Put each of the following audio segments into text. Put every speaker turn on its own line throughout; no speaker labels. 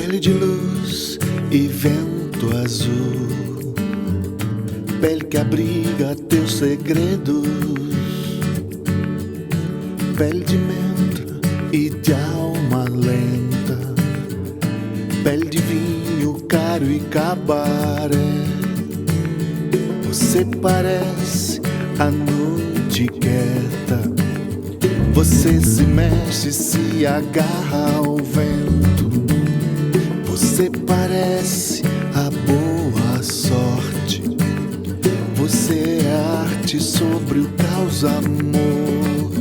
Pele de luz e vento azul, pele que abriga teus segredos, pele de menta e de alma lenta, pele de vinho caro e cabaré. Você parece a noite quieta, você se mexe, se agarra ao vento. Você parece a boa sorte, você é arte sobre o caos, amor.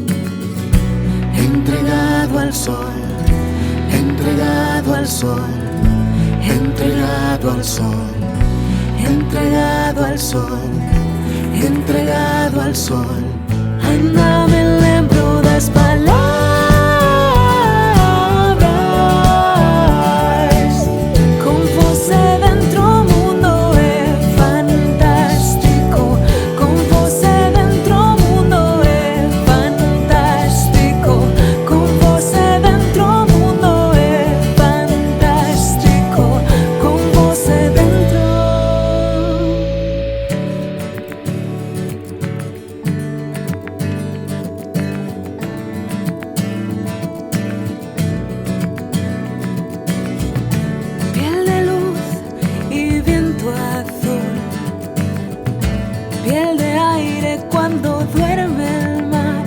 Entregado al sol, entregado al sol, entregado al sol, entregado al sol, entregado al sol. Ainda me lembro das palavras, com você dentro o mundo é fantástico, com você dentro o mundo é fantástico, com você dentro o mundo é fantástico, com você dentro. Piel de aire cuando duerme el mar,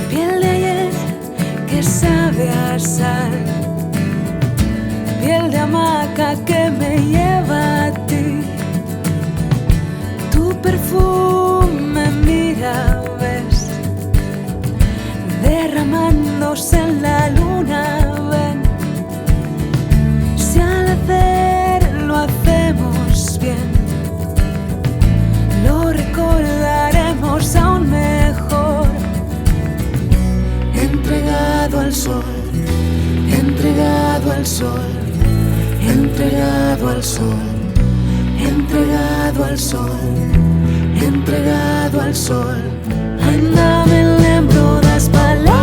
piel de ayer que sabe a sal, piel de hamaca que me lleva a ti. Tu perfume, mira, ves, derramándose en la luna, ven. Si al hacer lo hacemos bien, lo recordaremos aún mejor. Entregado al sol, entregado al sol, entregado al sol, entregado al sol, entregado al sol. Ainda me lembro das palavras.